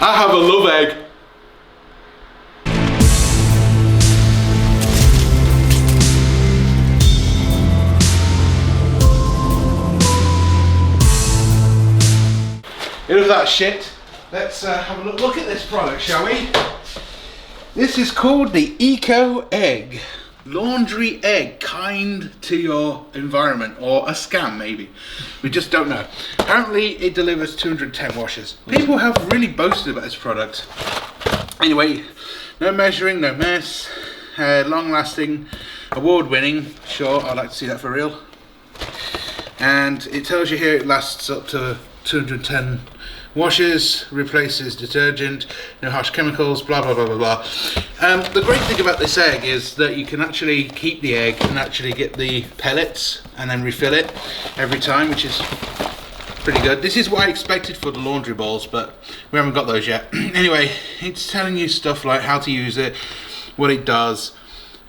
I have a love egg. Enough of that shit. Let's have a look at this product, shall we? This is called the Ecoegg. Laundry egg, kind to your environment, or a scam maybe. We just don't know. Apparently it delivers 210 washes. People have really boasted about this product. Anyway, no measuring, no mess, long lasting, award winning. Sure, I'd like to see that for real. And it tells you here it lasts up to 210 washes, replaces detergent, no harsh chemicals, blah blah blah blah blah. The great thing about this egg is that you can actually keep the egg and actually get the pellets and then refill it every time, which is pretty good. This is what I expected for the laundry balls, but we haven't got those yet. Anyway, it's telling you stuff like how to use it, what it does,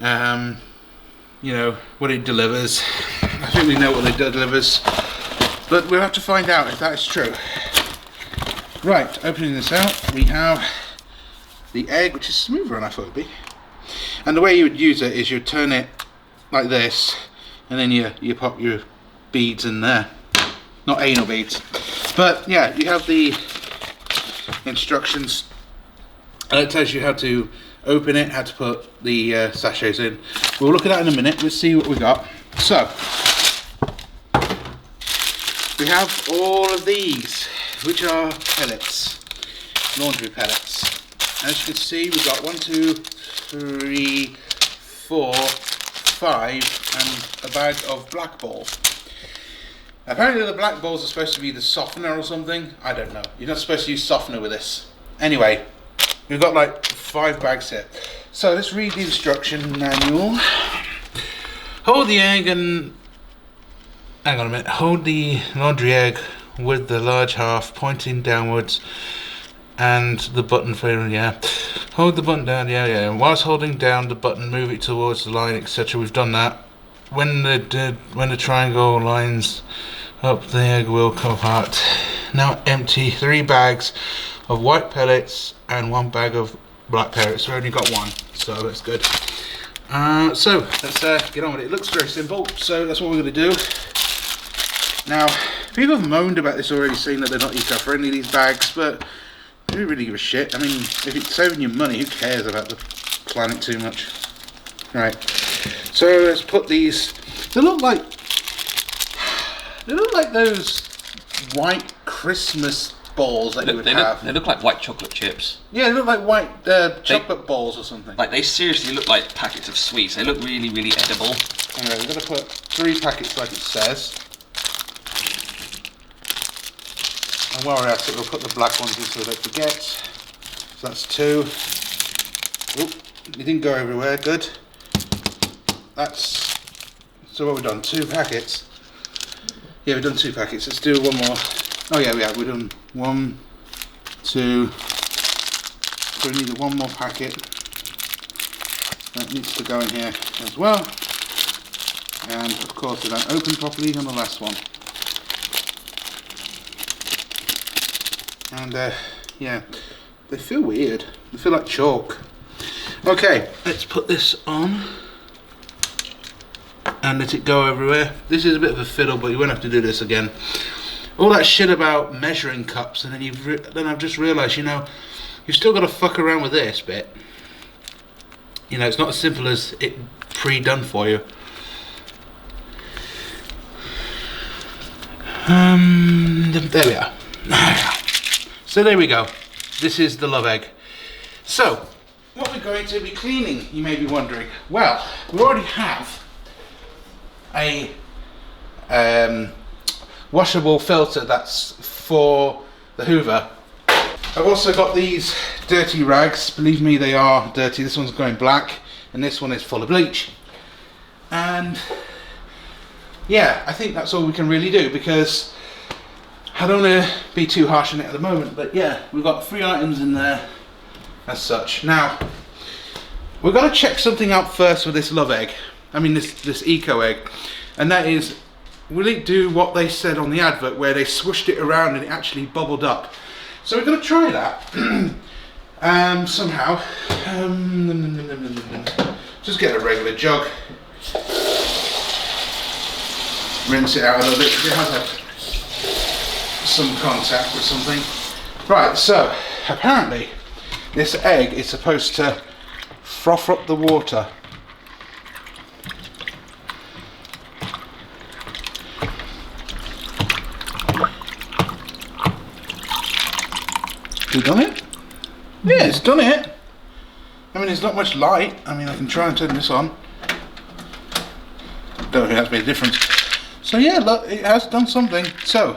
you know, what it delivers. I think we know what it delivers, but we'll have to find out if that is true. Right, opening this out, we have the egg, which is smoother than I thought it would be. And the way you would use it is you turn it like this, and then you pop your beads in there. Not anal beads. But yeah, you have the instructions, and it tells you how to open it, how to put the sachets in. We'll look at that in a minute. Let's see what we got. So, we have all of these, which are pellets, laundry pellets. As you can see, we've got 1, 2, 3, 4, 5, and a bag of black balls. Apparently the black balls are supposed to be the softener or something. I don't know. You're not supposed to use softener with this. Anyway, we've got like 5 bags here. So let's read the instruction manual. Hold the egg and... hang on a minute. Hold the laundry egg with the large half pointing downwards and the button for, yeah, hold the button down, yeah, whilst holding down the button move it towards the line, etc. We've done that. When the triangle lines up, the egg will come apart. Now empty 3 bags of white pellets and 1 bag of black pellets. We've only got 1, so that's good. So let's get on with it. It looks very simple, so that's what we're going to do. Now, people have moaned about this already, saying that they're not eco-friendly, these bags, but they don't really give a shit. I mean, if it's saving you money, who cares about the planet too much? Right, so let's put these. They look like those white Christmas balls that you would have. They look like white chocolate chips. Yeah, they look like white chocolate balls or something. Like, they seriously look like packets of sweets. They look really, really edible. Anyway, we're going to put 3 packets like it says. And while we're at it, we'll put the black ones in so we don't forget. So that's 2. Oop, it didn't go everywhere, good. That's, so what we've done, 2 packets. Yeah, we've done 2 packets, let's do 1 more. Oh yeah, we have, we've done 1, 2, so we need 1 more packet. That needs to go in here as well. And of course they don't open properly on the last one. And yeah, they feel weird. They feel like chalk. Okay, let's put this on and let it go everywhere. This is a bit of a fiddle, but you won't have to do this again. All that shit about measuring cups, and then I've just realised, you know, you've still got to fuck around with this bit. You know, it's not as simple as it pre-done for you. There we are. So there we go. This is the love egg. So, what we're going to be cleaning, you may be wondering. Well, we already have a washable filter that's for the Hoover. I've also got these dirty rags. Believe me, they are dirty. This one's going black and this one is full of bleach. And yeah, I think that's all we can really do, because I don't want to be too harsh on it at the moment, but yeah, we've got 3 items in there as such. Now, we've got to check something out first with this love egg. I mean this Ecoegg, and that is, will it do what they said on the advert where they swooshed it around and it actually bubbled up? So we're going to try that somehow. Just get a regular jug, rinse it out a little bit because it has had some contact with something. Right, so apparently this egg is supposed to froth up the water. Has it done it? Yeah, it's done it. I mean, there's not much light. I mean, I can try and turn this on. Don't think that's made a difference. So yeah, look, it has done something. So,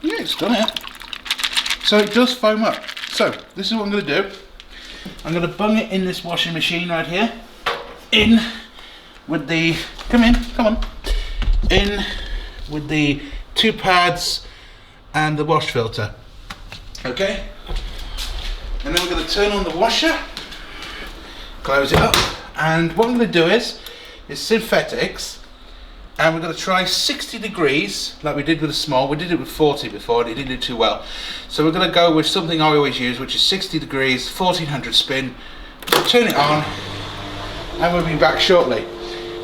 yeah, it's done it. So it does foam up. So, this is what I'm going to do. I'm going to bung it in this washing machine right here. In with the, come on. In with the 2 pads and the wash filter. Okay? And then we're going to turn on the washer, close it up, and what I'm going to do is synthetics, and we're going to try 60 degrees like we did with the small. We did it with 40 before and it didn't do too well. So we're going to go with something I always use, which is 60 degrees, 1400 spin, turn it on, and we'll be back shortly.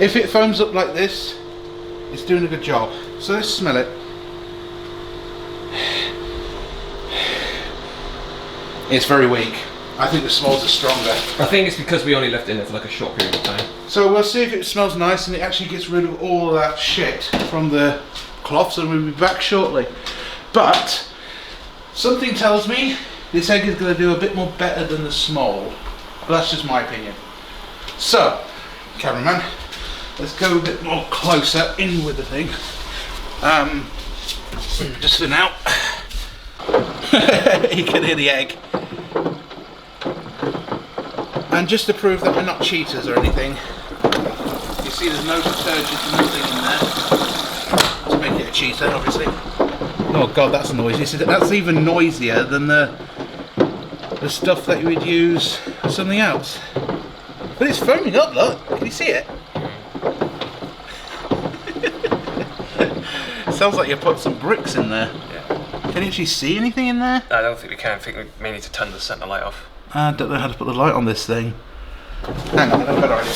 If it foams up like this, it's doing a good job. So let's smell it. It's very weak. I think the smalls are stronger. I think it's because we only left it in there for like a short period of time. So we'll see if it smells nice and it actually gets rid of all of that shit from the cloths, and we'll be back shortly. But something tells me this egg is going to do a bit more better than the small. But that's just my opinion. So, cameraman, let's go a bit more closer in with the thing. Just for now. You can hear the egg. And just to prove that we're not cheaters or anything, you see there's no detergent, nothing in there to make it a cheater, obviously. Oh god, that's noisy. That's even noisier than the stuff that you would use for something else. But it's foaming up, look. Can you see it? Sounds like you put some bricks in there. Yeah. Can you actually see anything in there? I don't think we can. I think we may need to turn the centre light off. I don't know how to put the light on this thing. Hang on, I have a better idea.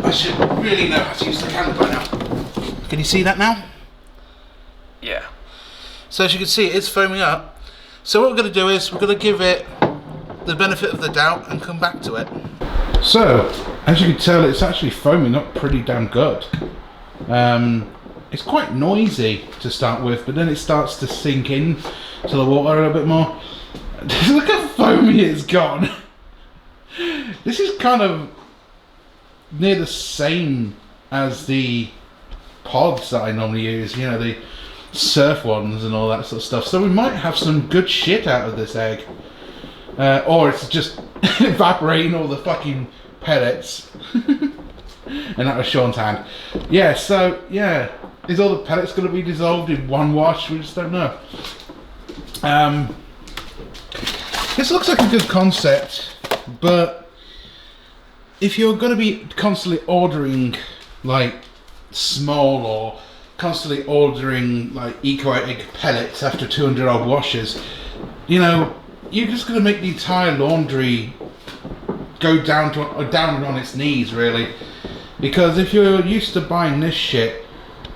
I should really know how to use the camera by now. Can you see that now? Yeah. So as you can see, it's foaming up. So what we're going to do is we're going to give it the benefit of the doubt and come back to it. So, as you can tell, it's actually foaming up pretty damn good. It's quite noisy to start with, but then it starts to sink in to the water a little bit more. Look how foamy it's gone. This is kind of near the same as the pods that I normally use, you know, the surf ones and all that sort of stuff. So we might have some good shit out of this egg. Or it's just evaporating all the fucking pellets. And that was Sean's hand. Yeah, so, yeah. Is all the pellets going to be dissolved in one wash? We just don't know. This looks like a good concept, but if you're going to be constantly ordering like small or constantly ordering like Ecoegg pellets after 200 odd washes, you know, you're just going to make the entire laundry go down on its knees, really. Because if you're used to buying this shit,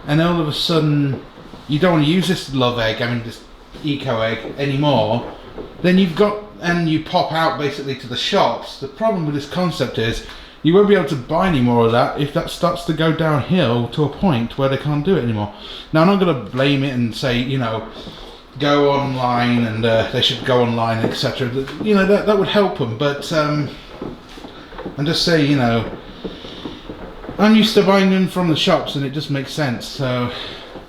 and all of a sudden you don't want to use this love egg, I mean this Ecoegg anymore, then you've got, and you pop out basically to the shops. The problem with this concept is you won't be able to buy any more of that if that starts to go downhill to a point where they can't do it anymore. Now I'm not going to blame it and say, you know, go online and they should go online, etc. You know, that would help them, but I'm just saying, you know, I'm used to buying them from the shops and it just makes sense. So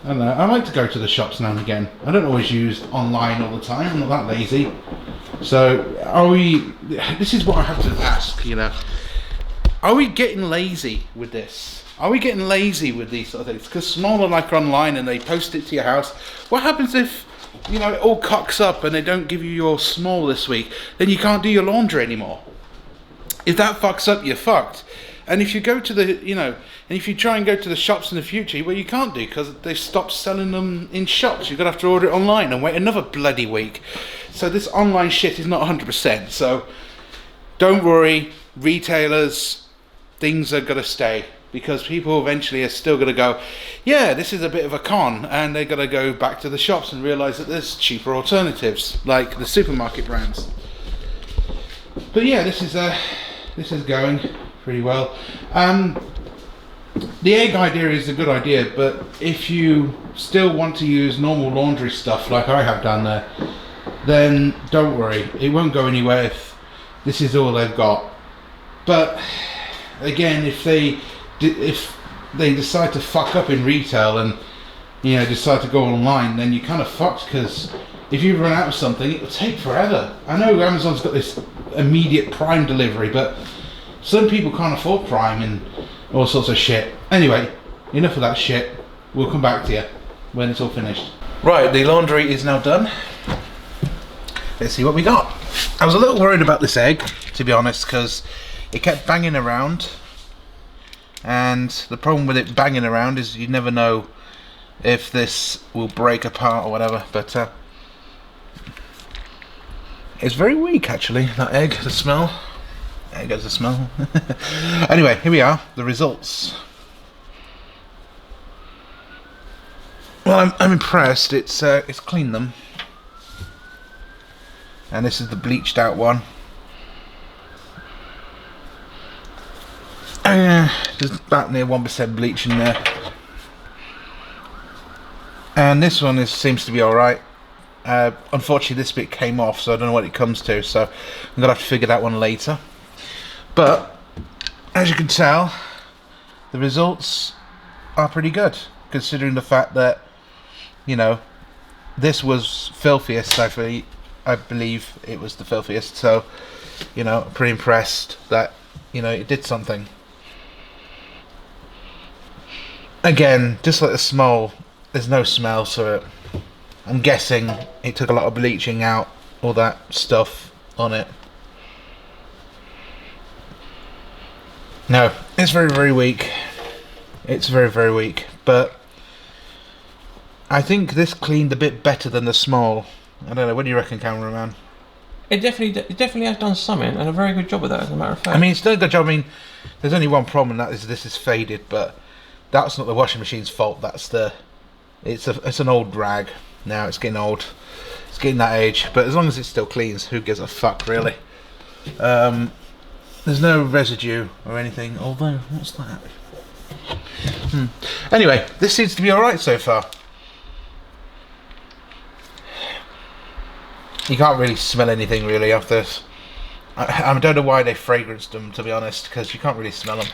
I don't know, I like to go to the shops now and again. I don't always use online all the time, I'm not that lazy. So this is what I have to ask, you know, are we getting lazy with this? Are we getting lazy with these sort of things? Because Small are like online and they post it to your house. What happens if, you know, it all cocks up and they don't give you your Small this week? Then you can't do your laundry anymore. If that fucks up, you're fucked. And if you go to the, and if you try and go to the shops in the future, well, you can't do because they've stopped selling them in shops. You're going to have to order it online and wait another bloody week. So this online shit is not 100%. So don't worry, retailers, things are going to stay because people eventually are still going to go, yeah, this is a bit of a con. And they're going to go back to the shops and realise that there's cheaper alternatives, like the supermarket brands. But yeah, this is going pretty well. The egg idea is a good idea, but if you still want to use normal laundry stuff like I have down there, then don't worry, it won't go anywhere if this is all they've got. But again, if they decide to fuck up in retail and decide to go online, then you're kind of fucked, because if you run out of something, it will take forever. I know Amazon's got this immediate Prime delivery, but some people can't afford Prime and all sorts of shit. Anyway, enough of that shit. We'll come back to you when it's all finished. Right, the laundry is now done. Let's see what we got. I was a little worried about this egg, to be honest, because it kept banging around. And the problem with it banging around is you never know if this will break apart or whatever. But it's very weak, actually, that egg, the smell. There goes the smell. Anyway, here we are, the results. Well, I'm impressed. It's cleaned them. And this is the bleached out one. There's about near 1% bleach in there. And this one seems to be alright. Unfortunately, this bit came off, so I don't know what it comes to, so I'm going to have to figure that one later. But as you can tell, the results are pretty good, considering the fact that this was filthiest. I believe it was the filthiest, so pretty impressed that it did something. Again, just like the smell, there's no smell to it. I'm guessing it took a lot of bleaching out all that stuff on it. No, it's very, very weak. It's very, very weak. But I think this cleaned a bit better than the small. I don't know. What do you reckon, cameraman? It definitely has done something, and a very good job with that, as a matter of fact. I mean, it's done a good job. I mean, there's only one problem, and that is this is faded. But that's not the washing machine's fault. That's it's an old rag now. It's getting old. It's getting that age. But as long as it still cleans, who gives a fuck, really? There's no residue or anything, although, what's that? Anyway, this seems to be alright so far. You can't really smell anything really off this. I don't know why they fragranced them, to be honest, because you can't really smell them.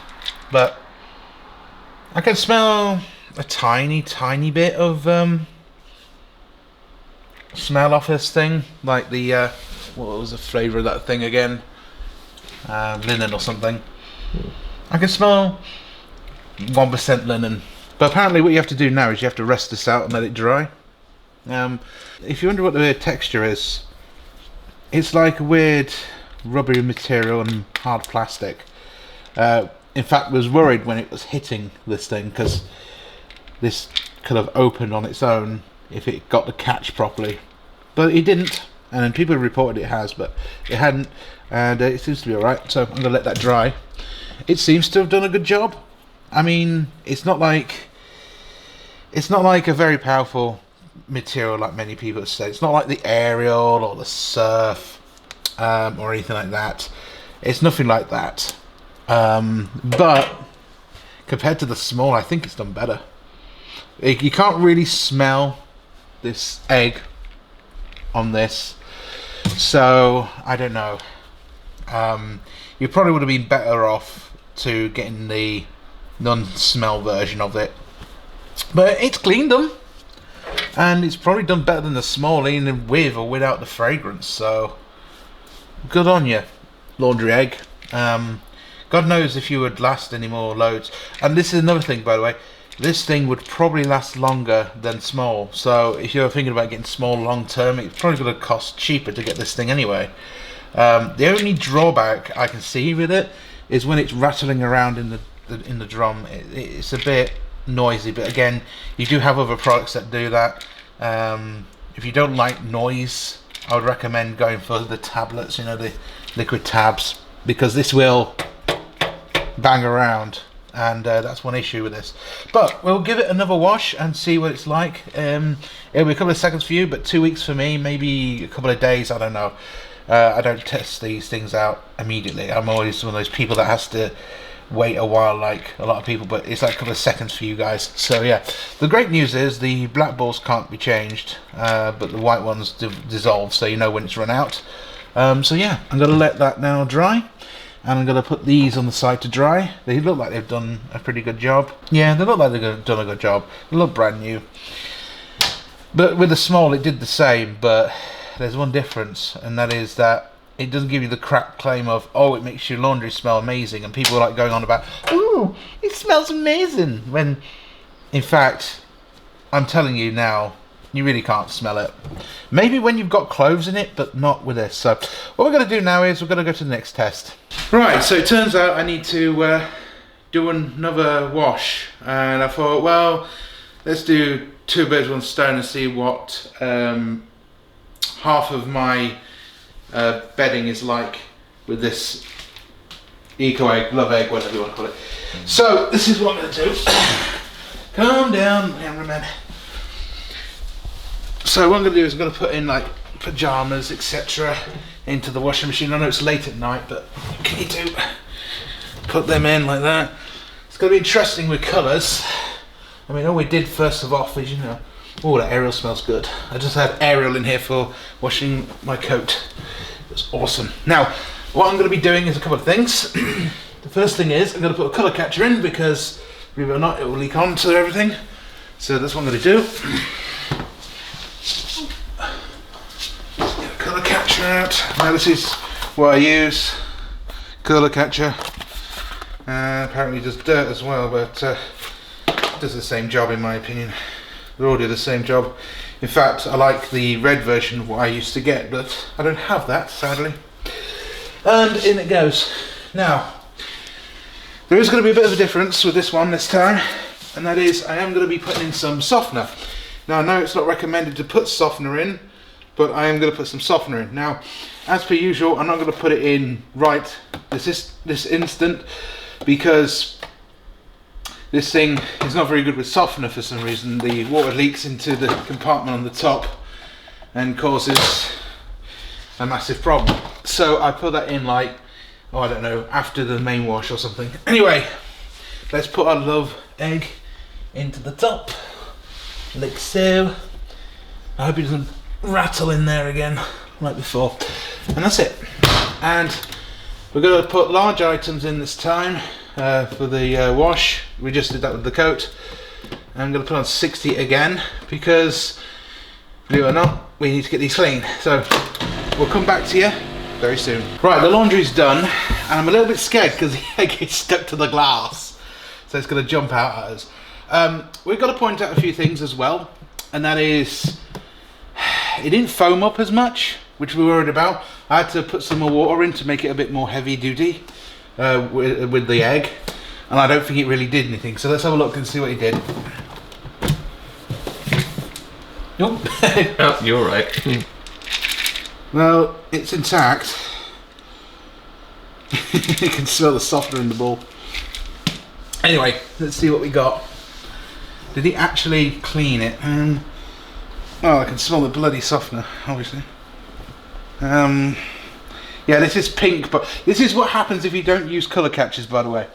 But I can smell a tiny, tiny bit of smell off this thing, like the what was the flavour of that thing again? Linen or something. I can smell 1% linen. But apparently what you have to do now is you have to rest this out and let it dry. If you wonder what the texture is, it's like a weird rubbery material and hard plastic. In fact, I was worried when it was hitting this thing, because this could have opened on its own if it got the catch properly. But it didn't, and people reported it has, but it hadn't, and it seems to be alright, so I'm going to let that dry. It seems to have done a good job. I mean, it's not like a very powerful material like many people have said. It's not like the Ariel or the Surf or anything like that. It's nothing like that. But compared to the small, I think it's done better. You can't really smell this egg on this, so I don't know. You probably would have been better off to getting the non-smell version of it, but it's cleaned them, and it's probably done better than the small, even with or without the fragrance. So good on you, Laundry Egg. God knows if you would last any more loads. And this is another thing, by the way, this thing would probably last longer than small. So if you're thinking about getting small long term, it's probably going to cost cheaper to get this thing anyway. The only drawback I can see with it is when it's rattling around in the drum. It's a bit noisy, but again, you do have other products that do that. If you don't like noise, I would recommend going for the tablets, you know, the liquid tabs, because this will bang around, and that's one issue with this. But we'll give it another wash and see what it's like. It'll be a couple of seconds for you, but 2 weeks for me, maybe a couple of days, I don't know. I don't test these things out immediately. I'm always one of those people that has to wait a while, like a lot of people, but it's like a couple of seconds for you guys. So yeah, the great news is the black balls can't be changed, but the white ones dissolve, so you know when it's run out. So yeah, I'm going to let that now dry, and I'm going to put these on the side to dry. They look like they've done a pretty good job. Yeah, they look like they've done a good job. They look brand new. But with the small, it did the same, but there's one difference, and that is that it doesn't give you the crap claim of, oh, it makes your laundry smell amazing, and people are like going on about, ooh, it smells amazing, when in fact, I'm telling you now, you really can't smell it. Maybe when you've got clothes in it, but not with this. So what we're going to do now is we're going to go to the next test. Right, so it turns out I need to do another wash, and I thought, well, let's do 2 birds 1 stone and see what half of my bedding is like with this Ecoegg, Love Egg, whatever you want to call it. So this is what I'm going to do. Calm down, cameraman. So what I'm going to do is I'm going to put in like pajamas, etc. into the washing machine. I know it's late at night, but what can you do? Put them in like that. It's going to be interesting with colours. I mean, all we did first of all is, you know, oh, that Ariel smells good. I just had Ariel in here for washing my coat. It was awesome. Now, what I'm going to be doing is a couple of things. The first thing is I'm going to put a colour catcher in, because believe it or not, it will leak onto everything. So that's what I'm going to do. Get a colour catcher out. Now this is what I use. Colour catcher. Apparently it does dirt as well, but it does the same job in my opinion. They all do the same job. In fact, I like the red version of what I used to get, but I don't have that, sadly. And in it goes. Now, there is going to be a bit of a difference with this one this time, and that is I am going to be putting in some softener. Now, I know it's not recommended to put softener in, but I am going to put some softener in. Now, as per usual, I'm not going to put it in right this instant, because this thing is not very good with softener for some reason. The water leaks into the compartment on the top and causes a massive problem. So I put that in like, oh, I don't know, after the main wash or something. Anyway, let's put our Love Egg into the top, like so. I hope it doesn't rattle in there again like before. And that's it. And we're going to put large items in this time. For the wash, we just did that with the coat. I'm going to put on 60 again, because believe it or not, we need to get these clean. So we'll come back to you very soon. Right, the laundry's done, and I'm a little bit scared because the egg gets stuck to the glass, so it's going to jump out at us. We've got to point out a few things as well, and that is it didn't foam up as much, which we were worried about. I had to put some more water in to make it a bit more heavy duty. With the egg, and I don't think it really did anything, so let's have a look and see what he did. Nope. Oh, you're right. Well, it's intact. You can smell the softener in the bowl. Anyway, let's see what we got. Did he actually clean it? Oh, I can smell the bloody softener, obviously. Yeah, this is pink, but this is what happens if you don't use colour catchers, by the way.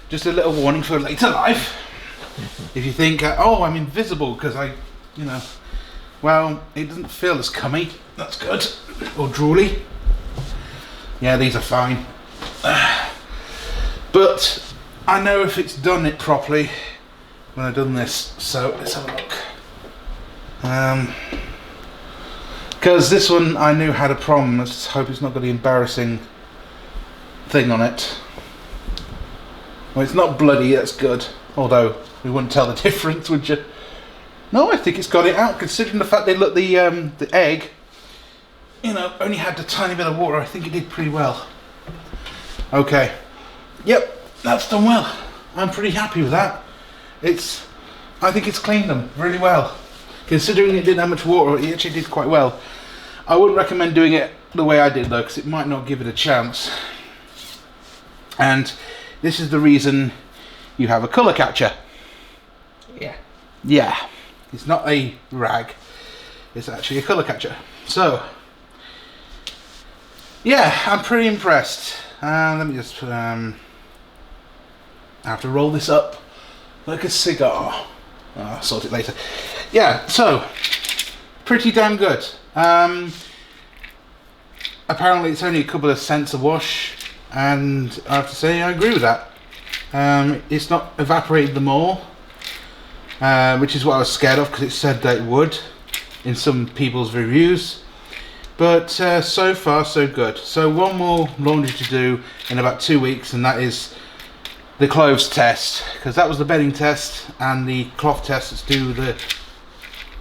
Just a little warning for later life. If you think, oh, I'm invisible because you know, well, it doesn't feel as cummy. That's good. Or drooly. Yeah, these are fine. But I know if it's done it properly when I've done this, so let's have a look. Because this one I knew had a problem. Let's hope it's not got the embarrassing thing on it. Well, it's not bloody, that's good. Although, we wouldn't tell the difference, would you? No, I think it's got it out, considering the fact they look the egg, you know, only had a tiny bit of water. I think it did pretty well. Okay, Yep, that's done well. I'm pretty happy with that. I think it's cleaned them really well. Considering it didn't have much water, it actually did quite well. I wouldn't recommend doing it the way I did though, because it might not give it a chance. And this is the reason you have a colour catcher. Yeah. Yeah, it's not a rag, it's actually a colour catcher. So, yeah, I'm pretty impressed. Let me just, I have to roll this up like a cigar. I'll sort it later. Yeah, so, pretty damn good. Apparently it's only a couple of cents a wash, and I have to say I agree with that. It's not evaporated them all, which is what I was scared of, because it said that it would in some people's reviews. But so far so good. So one more laundry to do in about 2 weeks, and that is the clothes test, because that was the bedding test and the cloth test that's due the,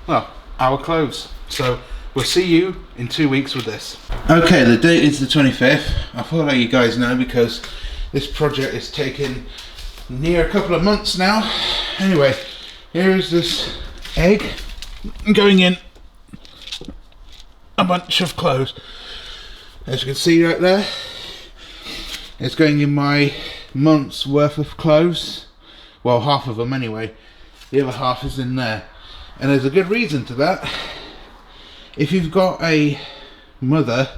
well, our clothes. So we'll see you in 2 weeks with this. Okay, the date is the 25th. I thought I'd let you guys know because this project is taking near a couple of months now. Anyway, here is this egg going in a bunch of clothes. As you can see right there, it's going in my month's worth of clothes. Well, half of them anyway. The other half is in there. And there's a good reason to that. If you've got a mother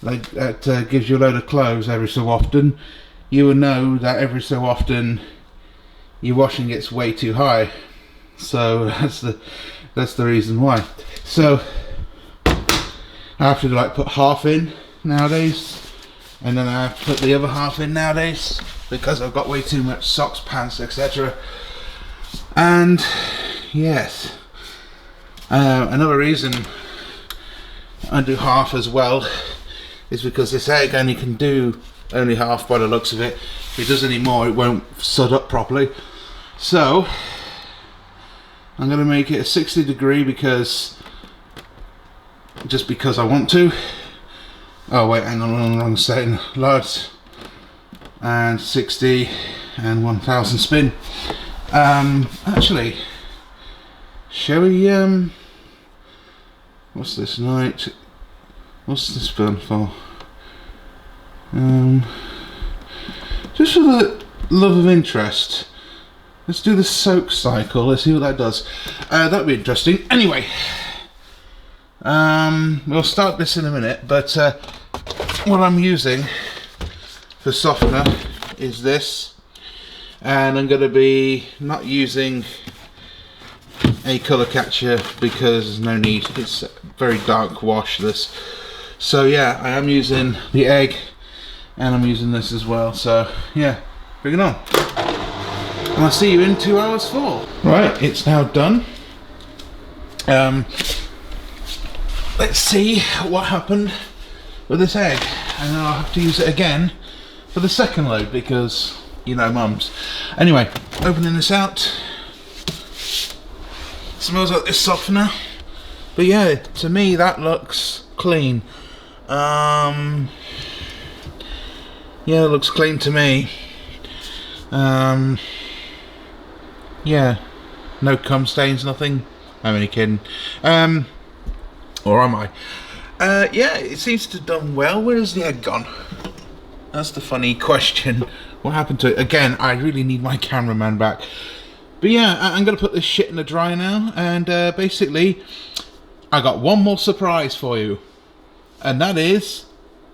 like that gives you a load of clothes every so often, you will know that every so often your washing gets way too high. So that's the reason why. So I have to like put half in nowadays, and then I have to put the other half in nowadays because I've got way too much socks, pants, etc. And yes, another reason I do half as well is because this egg only can do only half by the looks of it. If it does any more, it won't sud up properly. So I'm going to make it a 60 degree just because I want to. Oh wait, hang on, wrong setting. Large and 60 and 1000 spin. Actually, shall we what's this night? What's this burn for? Just for the love of interest, let's do the soak cycle. Let's see what that does. That'd be interesting. Anyway, we'll start this in a minute, but what I'm using for softener is this, and I'm going to be not using a colour catcher because there's no need. It's very dark wash, this. So yeah, I am using the egg and I'm using this as well. So yeah, bring it on. And I'll see you in 2 hours full. Right, it's now done. Let's see what happened with this egg, and then I'll have to use it again for the second load because, you know, mums. Anyway, opening this out. Smells like this softener, but yeah, to me that looks clean. Yeah, it looks clean to me. Yeah, no cum stains, nothing. I'm only kidding. Or am I? Yeah, it seems to have done well. Where has the egg gone? That's the funny question. What happened to it? Again, I really need my cameraman back. But yeah, I'm going to put this shit in the dryer now, and basically, I got one more surprise for you. And that is,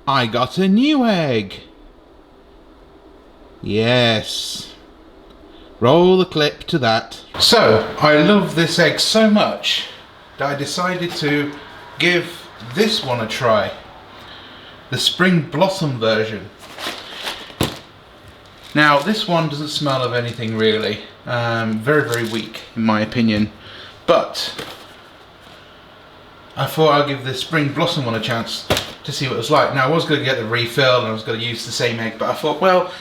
I got a new egg. Yes. Roll the clip to that. So, I love this egg so much that I decided to give this one a try. The Spring Blossom version. Now, this one doesn't smell of anything really. Very, very weak in my opinion. But I thought I'd give the Spring Blossom one a chance to see what it was like. Now, I was going to get the refill and I was going to use the same egg, but I thought, well,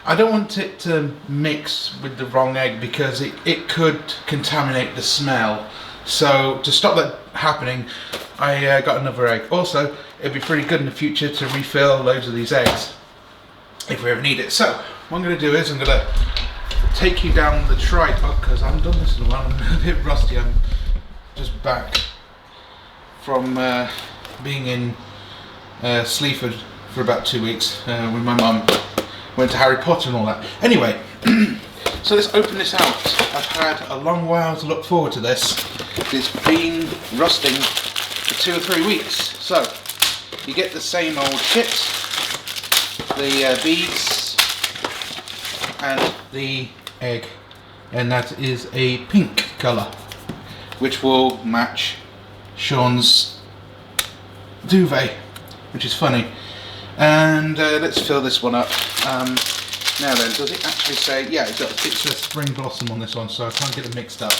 I don't want it to mix with the wrong egg because it could contaminate the smell. So to stop that happening, I got another egg. Also, it'd be pretty good in the future to refill loads of these eggs. if we ever need it. So what I'm going to do is I'm going to take you down the tripod, because I haven't done this in a while. I'm a bit rusty. I'm just back from being in Sleaford for about 2 weeks with my mum. Went to Harry Potter and all that. Anyway, so let's open this out. I've had a long while to look forward to this. It's been rusting for 2 or 3 weeks. So you get the same old kit, the beads and the egg, and that is a pink colour, which will match Sean's duvet, which is funny. And let's fill this one up. Now then, does it actually say? Yeah, it does. It says Spring Blossom on this one, so I can't get it mixed up,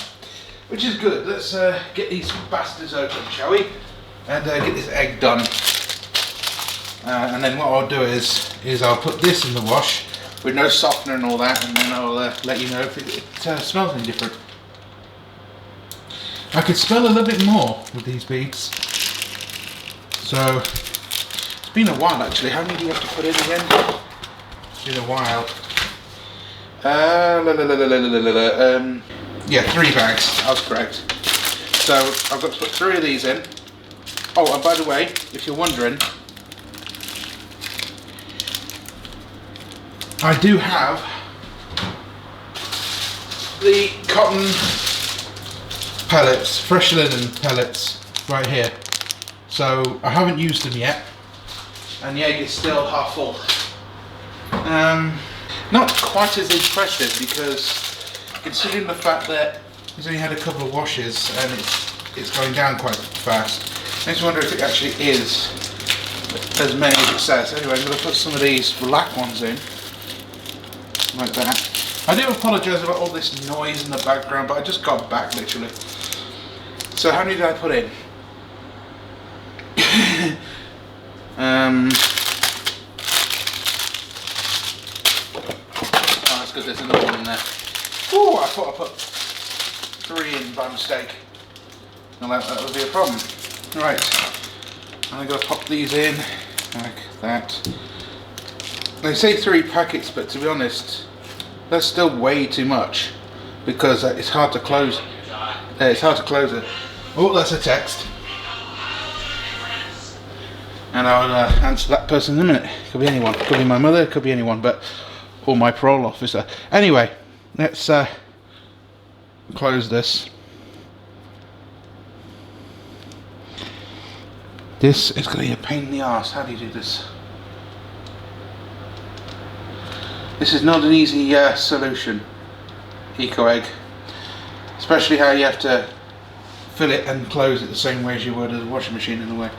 which is good. Let's get these bastards open, shall we? And get this egg done. And then what I'll do is I'll put this in the wash with no softener and all that, and then I'll let you know if it smells any different. I could smell a little bit more with these beads. So it's been a while actually. How many do you have to put in again? It's been a while. Yeah, 3 bags. I was correct. So I've got to put 3 of these in. Oh, and by the way, if you're wondering, I do have the cotton pellets, fresh linen pellets, right here. So I haven't used them yet, and the egg is still half full. Not quite as impressive, because considering the fact that it's only had a couple of washes and it's going down quite fast, I just wonder if it actually is as many as it says. Anyway, I'm going to put some of these black ones in, like that. I do apologise about all this noise in the background, but I just got back literally. So how many did I put in? Oh, that's good, there's another one in there. Oh, I thought I put 3 in by mistake. Well, that would be a problem. Right, I'm going to pop these in like that. They say 3 packets, but to be honest, that's still way too much, because it's hard to close. It's hard to close it. Oh, that's a text. And I'll answer that person in a minute. Could be anyone. Could be my mother, could be anyone, or my parole officer. Anyway, let's close this. This is going to be a pain in the arse. How do you do this? This is not an easy solution, Ecoegg. Especially how you have to fill it and close it the same way as you would a washing machine in a way.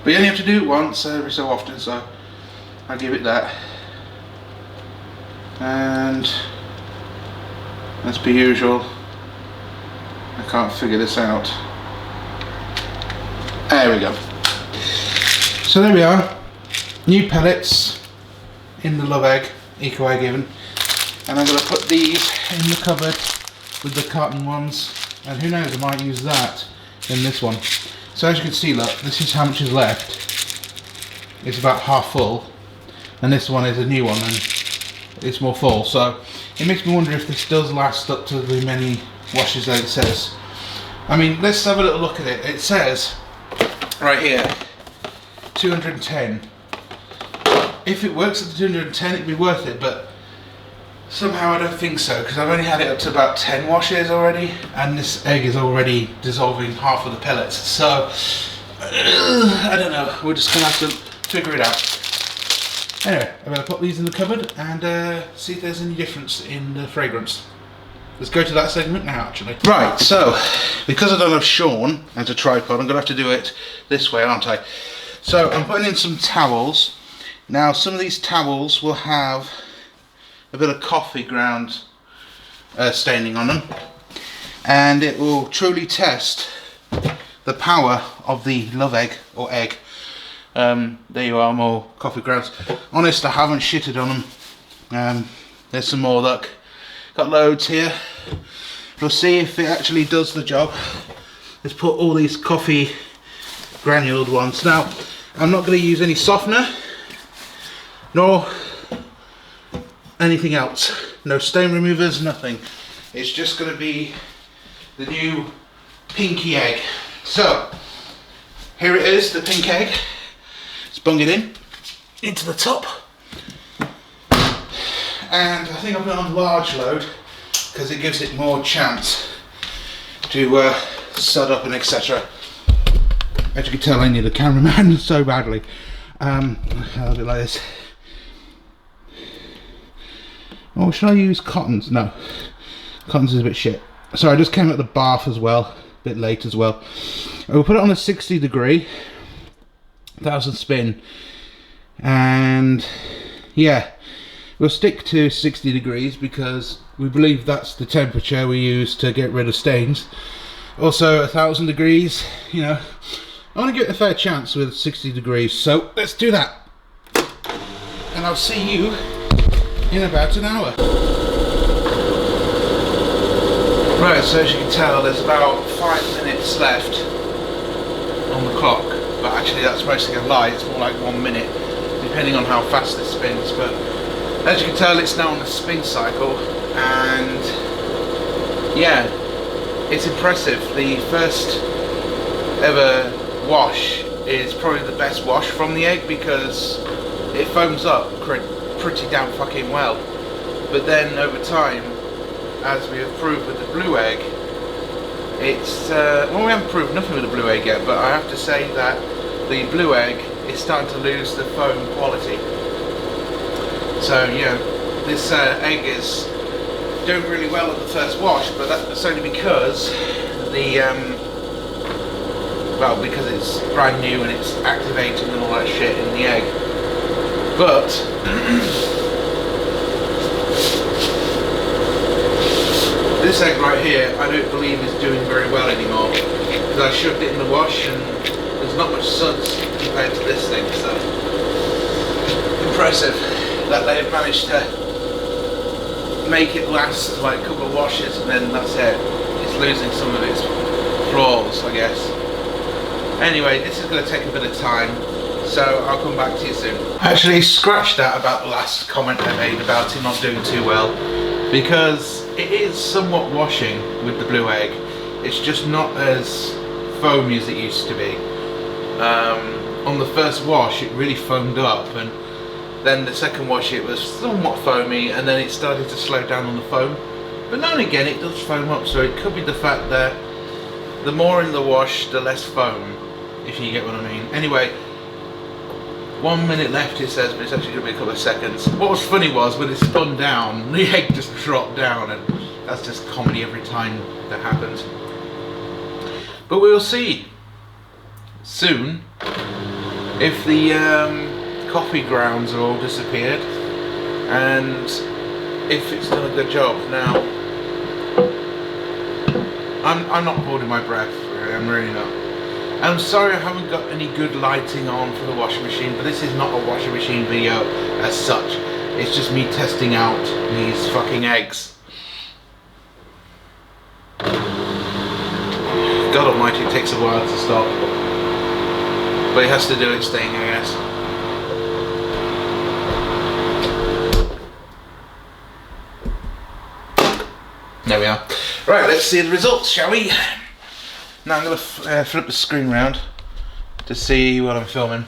But you only have to do it once every so often, so I'll give it that. And as per usual, I can't figure this out. There we go. So there we are, new pellets in the Love Egg, Ecoegg even, and I'm going to put these in the cupboard with the cotton ones, and who knows, I might use that in this one. So as you can see, look, this is how much is left. It's about half full, and this one is a new one and it's more full, so it makes me wonder if this does last up to the many washes that it says. I mean, let's have a little look at it. It says right here 210. If it works at the 210, it'd be worth it, but somehow I don't think so, because I've only had it up to about 10 washes already, and this egg is already dissolving half of the pellets, so I don't know, we're just going to have to figure it out. Anyway, I'm going to put these in the cupboard and see if there's any difference in the fragrance. Let's go to that segment now, actually. Right, so because I don't have Sean as a tripod, I'm going to have to do it this way, aren't I? So I'm putting in some towels. Now some of these towels will have a bit of coffee ground staining on them, and it will truly test the power of the Love Egg or egg. There you are, more coffee grounds. Honest, I haven't shitted on them. There's some more, look, got loads here. We'll see if it actually does the job. Let's put all these coffee granuled ones. Now I'm not going to use any softener, nor anything else. No stain removers, nothing. It's just going to be the new pinky egg. So, here it is, the pink egg. Let's bung it in, into the top. And I think I'll put it on large load, because it gives it more chance to sud up and etc. As you can tell, I need a cameraman so badly. I'll do it like this. Oh, should I use cottons? No, cottons is a bit shit. So I just came at the bath as well, a bit late as well. We'll put it on a 60 degree, 1000 spin, and yeah, we'll stick to 60 degrees because we believe that's the temperature we use to get rid of stains. Also 1000 degrees, you know, I want to give it a fair chance with 60 degrees, so let's do that. And I'll see you in about an hour. Right, so as you can tell, there's about 5 minutes left on the clock, but actually that's mostly a lie, it's more like 1 minute, depending on how fast it spins. But as you can tell, it's now on the spin cycle, and yeah, it's impressive. The first ever wash is probably the best wash from the egg because it foams up pretty damn fucking well. But then over time, as we have proved with the blue egg, it's well, we haven't proved nothing with the blue egg yet, but I have to say that the blue egg is starting to lose the foam quality. So you know, this egg is doing really well at the first wash, but that's only because the well, because it's brand new and it's activating and all that shit in the egg. But this egg right here, I don't believe is doing very well anymore, because I shoved it in the wash and there's not much suds compared to this thing. So impressive that they've managed to make it last like a couple of washes, and then that's it. It's losing some of its flaws, I guess. Anyway, this is going to take a bit of time, so I'll come back to you soon. Actually, scratch that about the last comment I made about it not doing too well, because it is somewhat washing with the blue egg. It's just not as foamy as it used to be. On the first wash, it really foamed up, and then the second wash it was somewhat foamy, and then it started to slow down on the foam. But now and again it does foam up, so it could be the fact that the more in the wash, the less foam, if you get what I mean. Anyway, 1 minute left it says, but it's actually going to be a couple of seconds. What was funny was when it spun down, the egg just dropped down, and that's just comedy every time that happens. But we'll see soon if the coffee grounds are all disappeared and if it's done a good job. Now, I'm not holding my breath, really. I'm really not. I'm sorry I haven't got any good lighting on for the washing machine, but this is not a washing machine video as such. It's just me testing out these fucking eggs. God almighty, it takes a while to stop. But it has to do its thing, I guess. There we are. Right, let's see the results, shall we? Now I'm going to flip the screen round to see what I'm filming.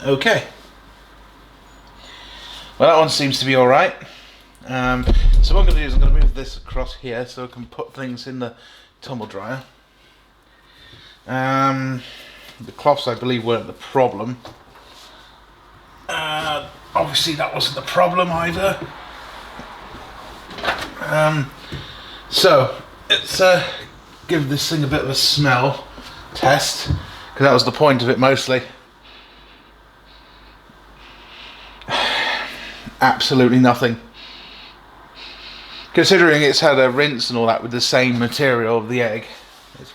Okay. Well, that one seems to be alright. So what I'm going to do is I'm going to move this across here so I can put things in the tumble dryer. The cloths, I believe, weren't the problem. Obviously that wasn't the problem either. So let's give this thing a bit of a smell test, because that was the point of it mostly. Absolutely nothing. Considering it's had a rinse and all that with the same material of the egg, it's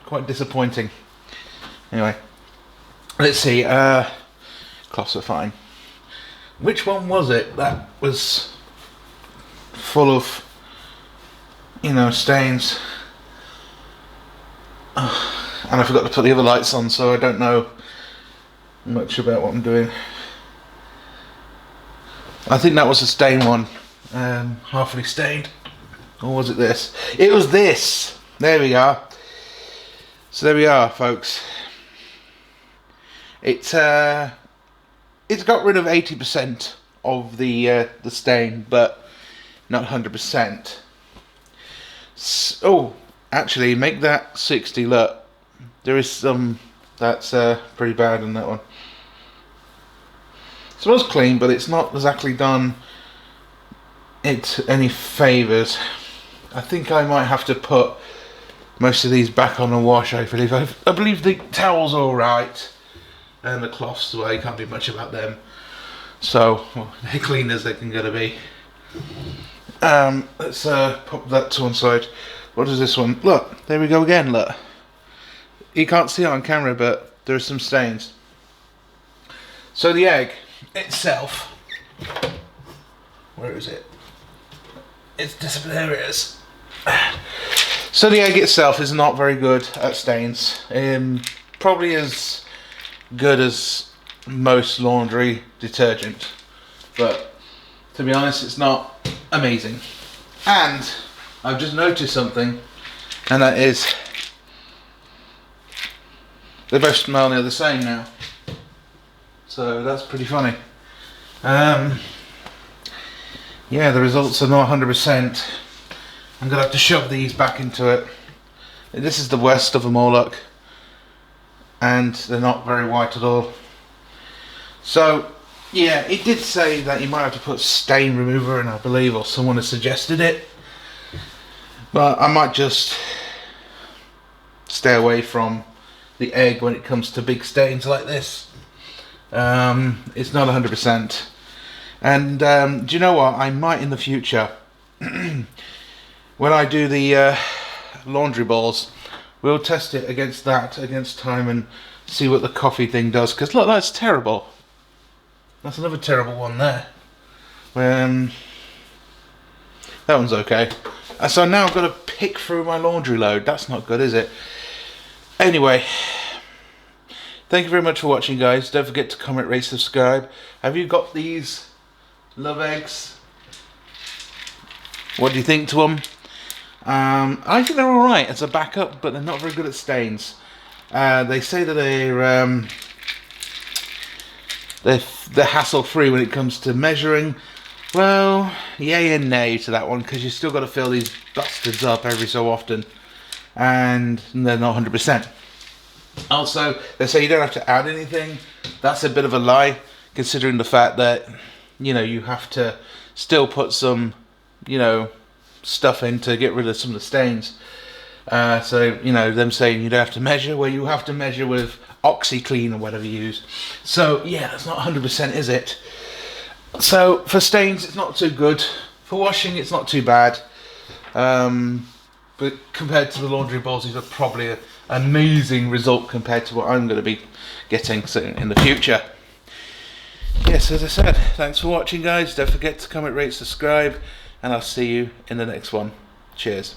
quite disappointing. Anyway, let's see. Cloths are fine. Which one was it that was full of, you know, stains? And I forgot to put the other lights on, so I don't know much about what I'm doing. I think that was a stain one, halfly stained. Or was it this? It was this. There we are. So there we are, folks. It's got rid of 80% of the stain, but not 100%. Oh, actually, make that 60. Look, there is some that's pretty bad in that one. It smells clean, but it's not exactly done it any favours. I think I might have to put most of these back on the wash. I believe the towels are alright, and the cloths, well, you can't do much about them. So, well, they're clean as they can get to be. Let's pop that to one side. What is this one? Look, there we go again, look. You can't see it on camera, but there are some stains. So the egg itself, where is it? It's disappeared. There it is. So the egg itself is not very good at stains. Probably as good as most laundry detergent, but to be honest, it's not amazing. And I've just noticed something, and that is they both smell near the same now. So that's pretty funny. Yeah, the results are not 100%. I'm gonna have to shove these back into it. This is the worst of them all, look, and they're not very white at all. So yeah, it did say that you might have to put stain remover in, I believe, or someone has suggested it, but I might just stay away from the egg when it comes to big stains like this. It's not 100%. And do you know what, I might in the future when I do the laundry balls, we'll test it against time and see what the coffee thing does, because look, that's terrible. That's another terrible one there. That one's okay. So now I've got to pick through my laundry load. That's not good, is it? Anyway, thank you very much for watching, guys. Don't forget to comment, rate, subscribe. Have you got these love eggs? What do you think to them? I think they're alright as a backup, but they're not very good at stains. They say that they're hassle-free when it comes to measuring. Well, yay and nay to that one, because you still got to fill these bastards up every so often, and they're not 100%. Also, they say you don't have to add anything. That's a bit of a lie, considering the fact that, you know, you have to still put some, you know, stuff in to get rid of some of the stains. So, you know, them saying you don't have to measure, well, you have to measure with OxyClean or whatever you use. So yeah, that's not 100%, is it? So for stains, it's not too good. For washing, it's not too bad. But compared to the laundry balls, these are probably an amazing result compared to what I'm going to be getting soon in the future. Yes, as I said, thanks for watching, guys. Don't forget to comment, rate, subscribe, and I'll see you in the next one. Cheers.